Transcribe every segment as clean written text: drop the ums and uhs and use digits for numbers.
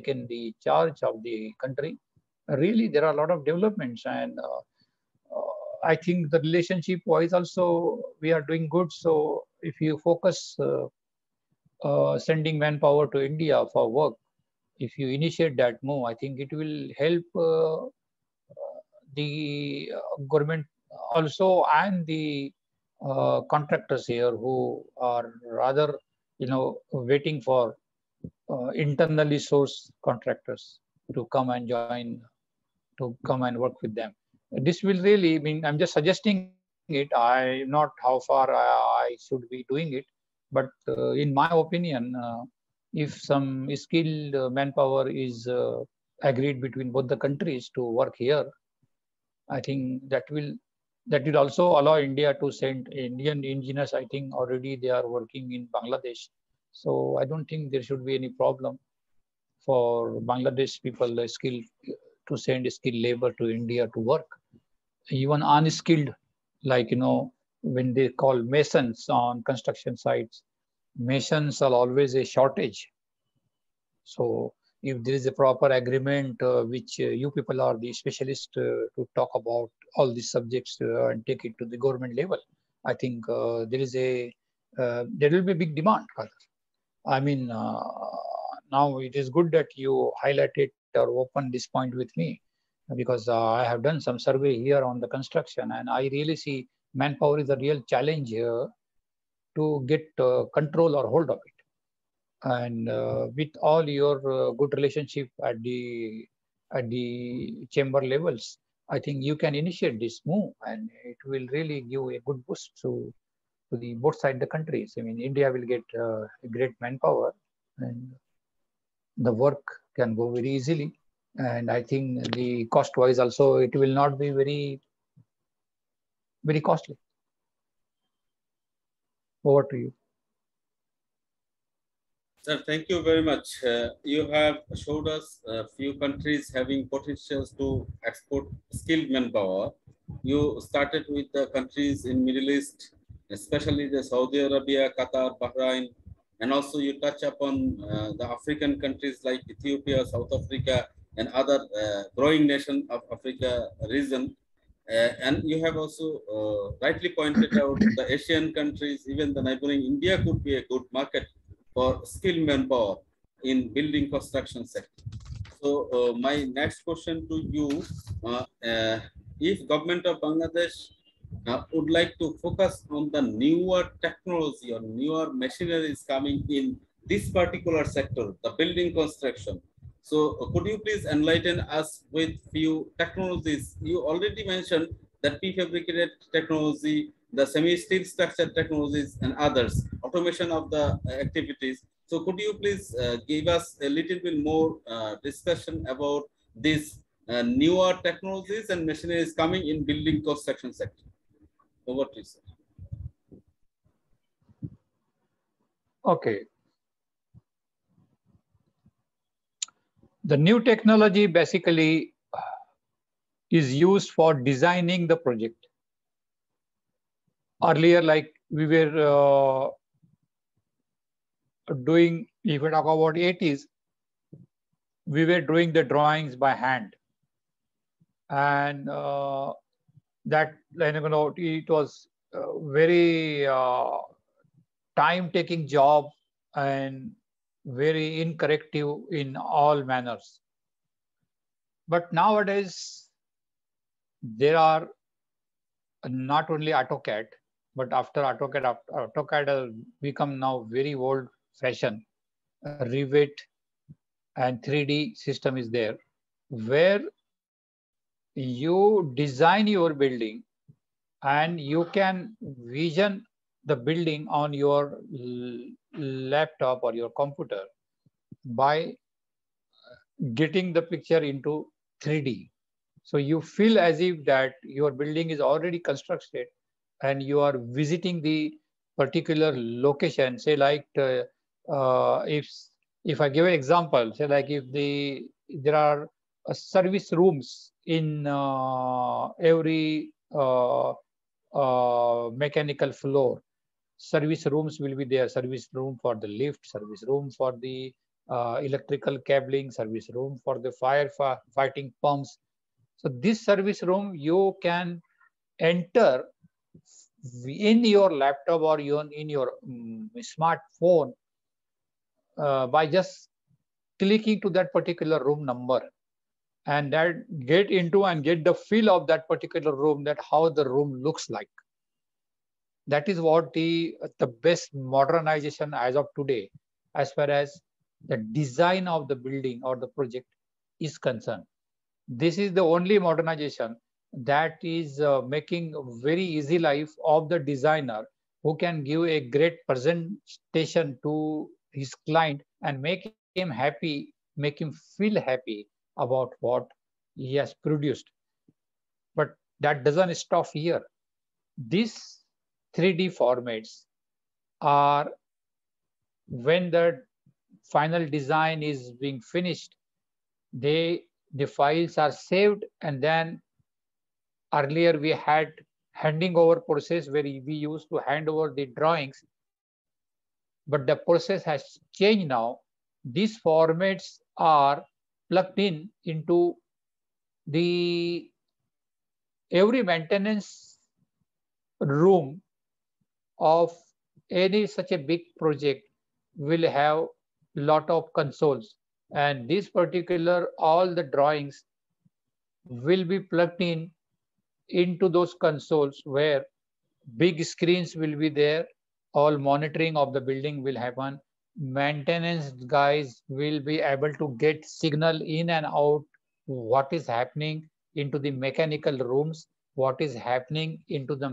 taken the charge of the country, really there are a lot of developments, and I think the relationship wise also we are doing good. So if you focus sending manpower to India for work, if you initiate that move, I think it will help the government also and the contractors here who are rather, waiting for internally sourced contractors to come and work with them. This will really, I mean, I'm just suggesting it. I'm not how far I should be doing it, but in my opinion, if some skilled manpower is agreed between both the countries to work here, I think that will also allow India to send Indian engineers. I think already they are working in Bangladesh, so I don't think there should be any problem for Bangladesh people to send skilled labor to India to work. Even unskilled, like when they call masons on construction sites, masons are always a shortage. So if there is a proper agreement, which you people are the specialists to talk about all these subjects and take it to the government level, I think there will be a big demand. I mean, now it is good that you highlighted or opened this point with me, because I have done some survey here on the construction, and I really see manpower is a real challenge to get control or hold of it. And with all your good relationship at the chamber levels, I think you can initiate this move, and it will really give a good boost to the both side the countries. I mean, India will get a great manpower, and the work can go very easily. And I think the cost wise also it will not be very costly. Over to you. Sir, thank you very much. You have showed us a few countries having potentials to export skilled manpower. You started with the countries in Middle East, especially the Saudi Arabia, Qatar, Bahrain, and also you touch upon the African countries like Ethiopia, South Africa, and other growing nation of Africa region. And you have also rightly pointed out the Asian countries, even the neighboring India could be a good market for skilled manpower in building construction sector. So my next question to you, if government of Bangladesh would like to focus on the newer technology or newer machineries coming in this particular sector, the building construction. So could you please enlighten us with few technologies? You already mentioned that prefabricated technology, the semi-steel structure technologies, and others, automation of the activities. So could you please give us a little bit more discussion about these newer technologies and machineries coming in building construction sector? Over to you, sir. Okay. The new technology basically is used for designing the project. Earlier, like we were doing, if we talk about 80s, we were doing the drawings by hand. And that, it was very time-taking job and very incorrective in all manners. But nowadays, there are not only AutoCAD, but after AutoCAD has become now very old-fashioned. Revit and 3D system is there, where you design your building and you can vision the building on your laptop or your computer by getting the picture into 3D. So you feel as if that your building is already constructed and you are visiting the particular location. Say like if I give an example, say like if there are service rooms in every mechanical floor. Service rooms will be there. Service room for the lift, service room for the electrical cabling, service room for the fire fighting pumps. So this service room you can enter in your laptop or in your smartphone by just clicking to that particular room number, and that get into and get the feel of that particular room, that how the room looks like. That is what the best modernization as of today, as far as the design of the building or the project is concerned. This is the only modernization that is making very easy life of the designer, who can give a great presentation to his client and make him happy, make him feel happy about what he has produced. But that doesn't stop here. These 3D formats are, when the final design is being finished, the files are saved, and then earlier we had handing over process where we used to hand over the drawings, but the process has changed now. These formats are plugged in into the every maintenance room of any such a big project will have lot of consoles, and this particular all the drawings will be plugged in into those consoles, where big screens will be there. All monitoring of the building will happen. Maintenance guys will be able to get signal in and out, what is happening into the mechanical rooms, what is happening into the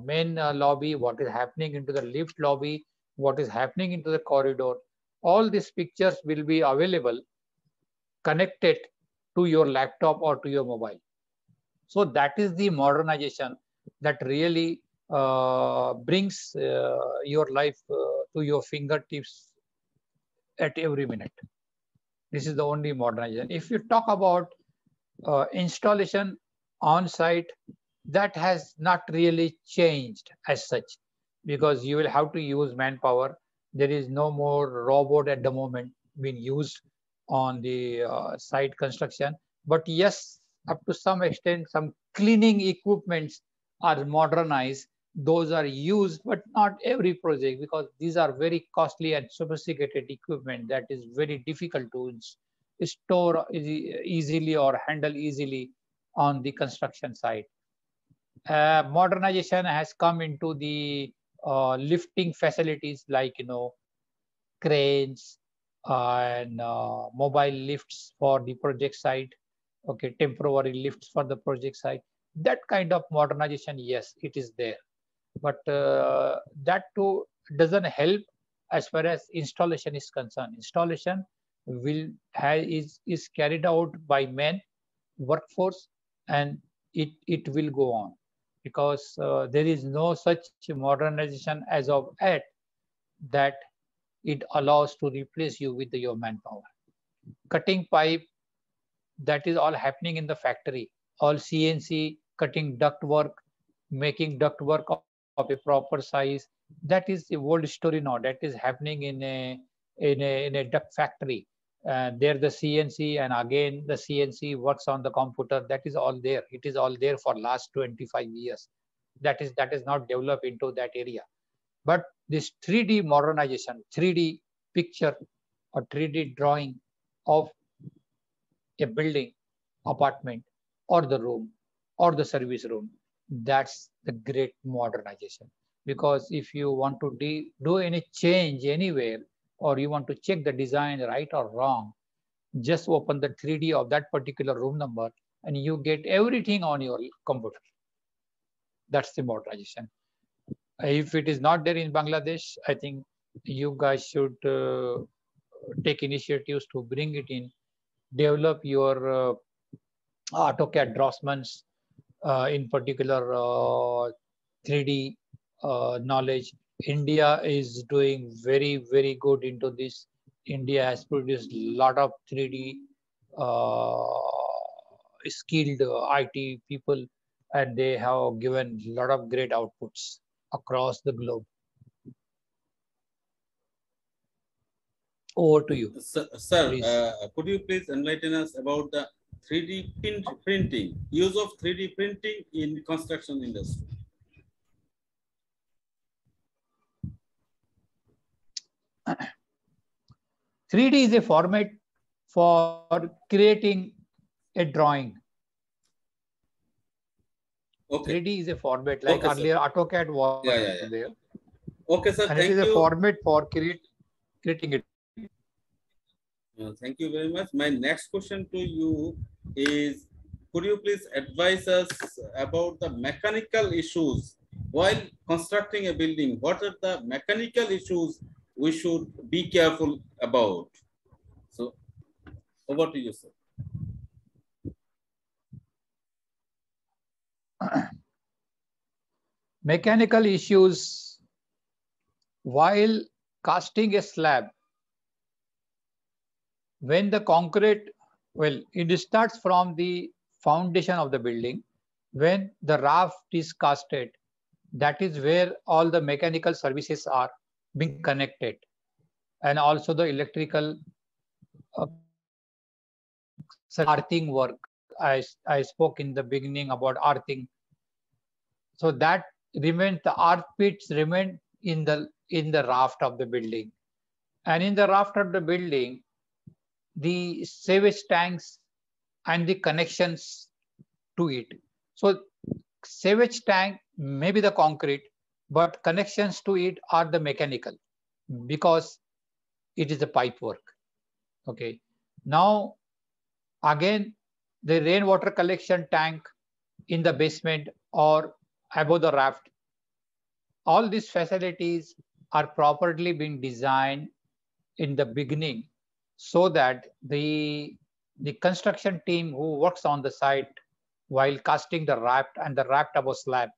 main lobby, what is happening into the lift lobby, what is happening into the corridor. All these pictures will be available, connected to your laptop or to your mobile. So that is the modernization that really brings your life to your fingertips at every minute. This is the only modernization. If you talk about installation on site, that has not really changed as such, because you will have to use manpower. There is no more robot at the moment being used on the site construction. But yes, up to some extent, some cleaning equipments are modernized. Those are used, but not every project, because these are very costly and sophisticated equipment that is very difficult to store easily or handle easily on the construction site. Modernization has come into the lifting facilities, like cranes and mobile lifts for the project site. Okay, temporary lifts for the project site. That kind of modernization, yes, it is there, but that too doesn't help as far as installation is concerned. Installation is carried out by men workforce, and it will go on, because there is no such modernization as of yet that it allows to replace you with your manpower. Cutting pipe, that is all happening in the factory. All CNC cutting duct work, making duct work of a proper size. That is the old story now. That is happening in a duct factory. There the CNC, and again the CNC works on the computer. That is all there. It is all there for last 25 years. That is not developed into that area. But this 3D modernization, 3D picture or 3D drawing of a building, apartment, or the room, or the service room, that's the great modernization. Because if you want to do any change anywhere, or you want to check the design right or wrong, just open the 3D of that particular room number and you get everything on your computer. That's the modernization. If it is not there in Bangladesh, I think you guys should take initiatives to bring it in, develop your AutoCAD draftsmans, in particular 3D knowledge. India is doing very, very good into this. India has produced a lot of 3D skilled IT people, and they have given a lot of great outputs across the globe. Over to you, Sir, please. could you please enlighten us about the 3D printing, use of 3D printing in construction industry? Uh, 3D is a format for creating a drawing. Okay. 3D is a format, like Okay, earlier sir. AutoCAD was Yeah. there. Okay, sir. And Thank it is a you. format for creating it. Thank you very much. My next question to you is, could you please advise us about the mechanical issues while constructing a building? What are the mechanical issues we should be careful about? So, over to you, sir. Mechanical issues while casting a slab. When the concrete, well, it starts from the foundation of the building. When the raft is casted, that is where all the mechanical services are being connected, and also the electrical earthing work. I spoke in the beginning about earthing. So that remains, the earth pits remain in the raft of the building. And in the raft of the building, the sewage tanks and the connections to it. So sewage tank may be the concrete, but connections to it are the mechanical, because it is a pipe work. Okay. Now, again, the rainwater collection tank in the basement or above the raft, all these facilities are properly being designed in the beginning, so that the construction team who works on the site while casting the raft and the raft above slab,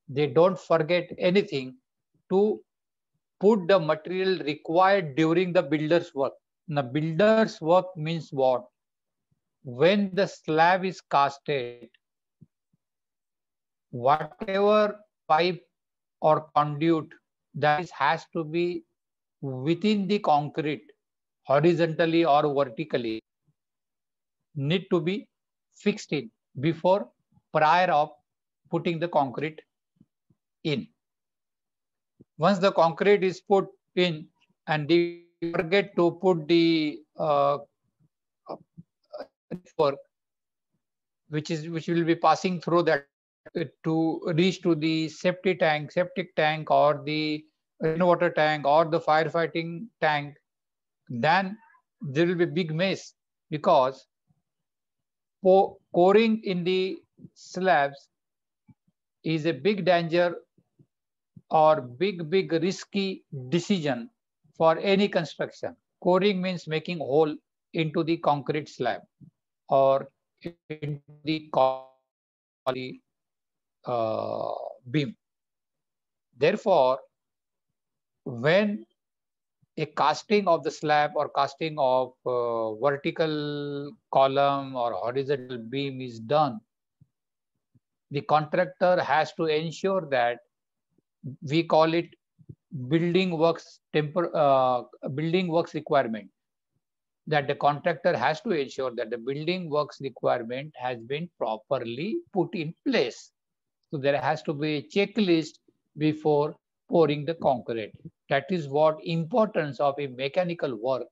they don't forget anything to put the material required during the builder's work. Now, builder's work means what? When the slab is casted, whatever pipe or conduit that is has to be within the concrete, horizontally or vertically, need to be fixed in before, prior of putting the concrete in. Once the concrete is put in and they forget to put the network which will be passing through that to reach to the septic tank or the rainwater tank or the firefighting tank, then there will be big mess, because coring in the slabs is a big danger or big risky decision for any construction. Coring means making hole into the concrete slab or into the beam. Therefore, when a casting of the slab or casting of vertical column or horizontal beam is done, the contractor has to ensure that, we call it building works requirement, that the contractor has to ensure that the building works requirement has been properly put in place. So there has to be a checklist before pouring the concrete. That is what importance of a mechanical work